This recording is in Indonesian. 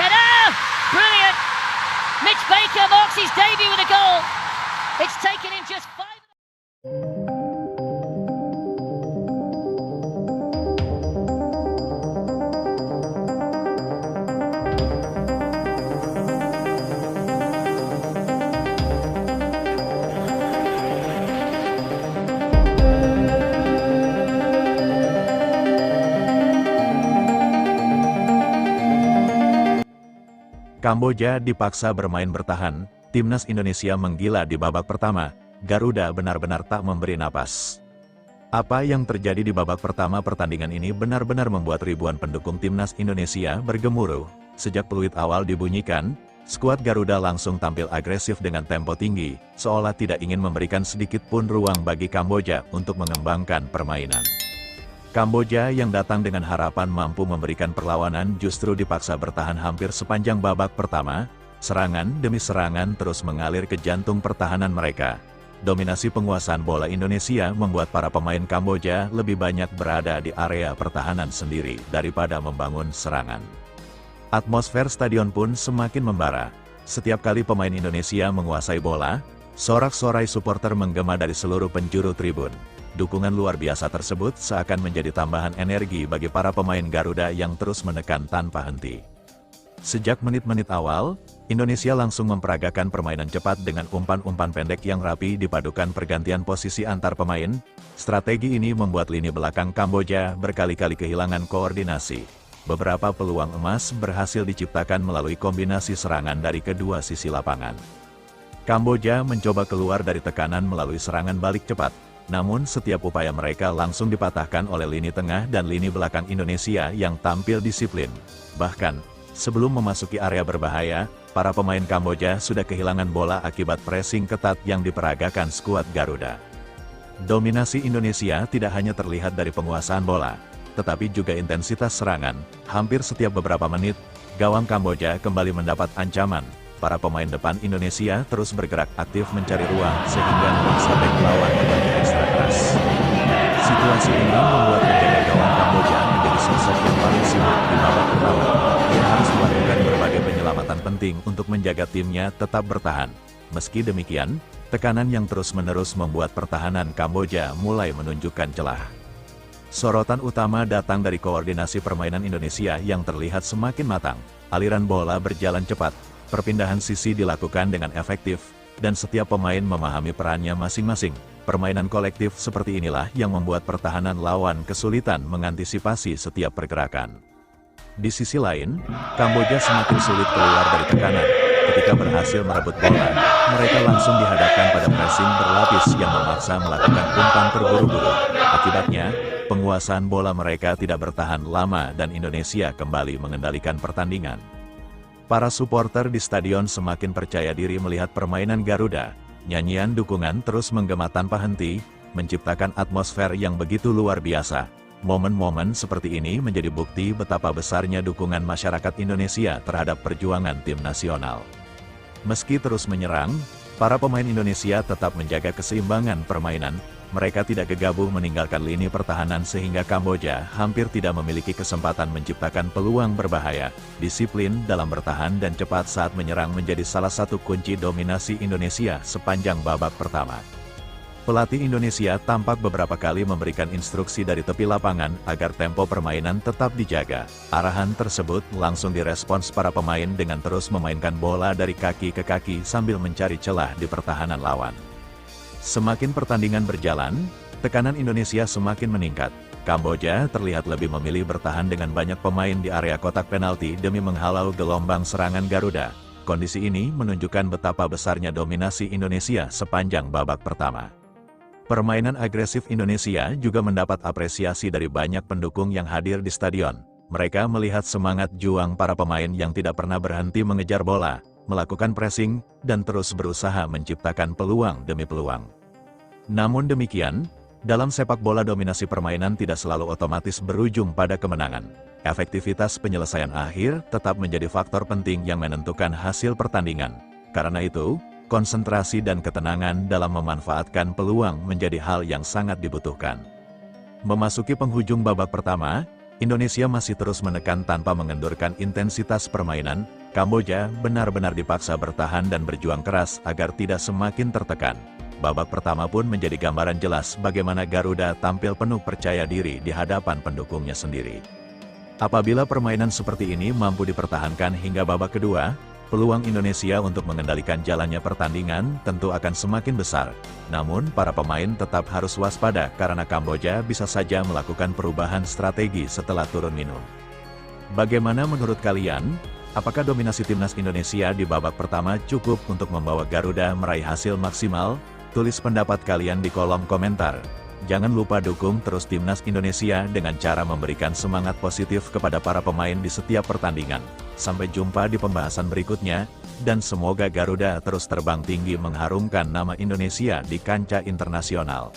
header! Brilliant! Mitch Baker marks his debut with a goal. It's taken him just 5... Kamboja dipaksa bermain bertahan, timnas Indonesia menggila di babak pertama, Garuda benar-benar tak memberi napas. Apa yang terjadi di babak pertama pertandingan ini benar-benar membuat ribuan pendukung timnas Indonesia bergemuruh. Sejak peluit awal dibunyikan, skuad Garuda langsung tampil agresif dengan tempo tinggi, seolah tidak ingin memberikan sedikit pun ruang bagi Kamboja untuk mengembangkan permainan. Kamboja yang datang dengan harapan mampu memberikan perlawanan justru dipaksa bertahan hampir sepanjang babak pertama, serangan demi serangan terus mengalir ke jantung pertahanan mereka. Dominasi penguasaan bola Indonesia membuat para pemain Kamboja lebih banyak berada di area pertahanan sendiri daripada membangun serangan. Atmosfer stadion pun semakin membara. Setiap kali pemain Indonesia menguasai bola, sorak-sorai supporter menggema dari seluruh penjuru tribun. Dukungan luar biasa tersebut seakan menjadi tambahan energi bagi para pemain Garuda yang terus menekan tanpa henti. Sejak menit-menit awal, Indonesia langsung memperagakan permainan cepat dengan umpan-umpan pendek yang rapi dipadukan pergantian posisi antar pemain. Strategi ini membuat lini belakang Kamboja berkali-kali kehilangan koordinasi. Beberapa peluang emas berhasil diciptakan melalui kombinasi serangan dari kedua sisi lapangan. Kamboja mencoba keluar dari tekanan melalui serangan balik cepat. Namun setiap upaya mereka langsung dipatahkan oleh lini tengah dan lini belakang Indonesia yang tampil disiplin. Bahkan, sebelum memasuki area berbahaya, para pemain Kamboja sudah kehilangan bola akibat pressing ketat yang diperagakan skuad Garuda. Dominasi Indonesia tidak hanya terlihat dari penguasaan bola, tetapi juga intensitas serangan. Hampir setiap beberapa menit, gawang Kamboja kembali mendapat ancaman. Para pemain depan Indonesia terus bergerak aktif mencari ruang sehingga memaksa bek lawan bekerja ekstra keras. Situasi ini membuat penjaga gawang Kamboja menjadi sosok yang paling sibuk di babak pertama. Ia harus melakukan berbagai penyelamatan penting untuk menjaga timnya tetap bertahan. Meski demikian, tekanan yang terus-menerus membuat pertahanan Kamboja mulai menunjukkan celah. Sorotan utama datang dari koordinasi permainan Indonesia yang terlihat semakin matang. Aliran bola berjalan cepat. Perpindahan sisi dilakukan dengan efektif, dan setiap pemain memahami perannya masing-masing. Permainan kolektif seperti inilah yang membuat pertahanan lawan kesulitan mengantisipasi setiap pergerakan. Di sisi lain, Kamboja semakin sulit keluar dari tekanan. Ketika berhasil merebut bola, mereka langsung dihadapkan pada pressing berlapis yang memaksa melakukan umpan terburu-buru. Akibatnya, penguasaan bola mereka tidak bertahan lama dan Indonesia kembali mengendalikan pertandingan. Para supporter di stadion semakin percaya diri melihat permainan Garuda. Nyanyian dukungan terus menggema tanpa henti, menciptakan atmosfer yang begitu luar biasa. Momen-momen seperti ini menjadi bukti betapa besarnya dukungan masyarakat Indonesia terhadap perjuangan tim nasional. Meski terus menyerang, para pemain Indonesia tetap menjaga keseimbangan permainan. Mereka tidak gegabah meninggalkan lini pertahanan sehingga Kamboja hampir tidak memiliki kesempatan menciptakan peluang berbahaya. Disiplin dalam bertahan dan cepat saat menyerang menjadi salah satu kunci dominasi Indonesia sepanjang babak pertama. Pelatih Indonesia tampak beberapa kali memberikan instruksi dari tepi lapangan agar tempo permainan tetap dijaga. Arahan tersebut langsung direspons para pemain dengan terus memainkan bola dari kaki ke kaki sambil mencari celah di pertahanan lawan. Semakin pertandingan berjalan, tekanan Indonesia semakin meningkat. Kamboja terlihat lebih memilih bertahan dengan banyak pemain di area kotak penalti demi menghalau gelombang serangan Garuda. Kondisi ini menunjukkan betapa besarnya dominasi Indonesia sepanjang babak pertama. Permainan agresif Indonesia juga mendapat apresiasi dari banyak pendukung yang hadir di stadion. Mereka melihat semangat juang para pemain yang tidak pernah berhenti mengejar bola, melakukan pressing, dan terus berusaha menciptakan peluang demi peluang. Namun demikian, dalam sepak bola dominasi permainan tidak selalu otomatis berujung pada kemenangan. Efektivitas penyelesaian akhir tetap menjadi faktor penting yang menentukan hasil pertandingan. Karena itu, konsentrasi dan ketenangan dalam memanfaatkan peluang menjadi hal yang sangat dibutuhkan. Memasuki penghujung babak pertama, Indonesia masih terus menekan tanpa mengendurkan intensitas permainan. Kamboja benar-benar dipaksa bertahan dan berjuang keras agar tidak semakin tertekan. Babak pertama pun menjadi gambaran jelas bagaimana Garuda tampil penuh percaya diri di hadapan pendukungnya sendiri. Apabila permainan seperti ini mampu dipertahankan hingga babak kedua, peluang Indonesia untuk mengendalikan jalannya pertandingan tentu akan semakin besar. Namun, para pemain tetap harus waspada karena Kamboja bisa saja melakukan perubahan strategi setelah turun minum. Bagaimana menurut kalian? Apakah dominasi timnas Indonesia di babak pertama cukup untuk membawa Garuda meraih hasil maksimal? Tulis pendapat kalian di kolom komentar. Jangan lupa dukung terus timnas Indonesia dengan cara memberikan semangat positif kepada para pemain di setiap pertandingan. Sampai jumpa di pembahasan berikutnya, dan semoga Garuda terus terbang tinggi mengharumkan nama Indonesia di kancah internasional.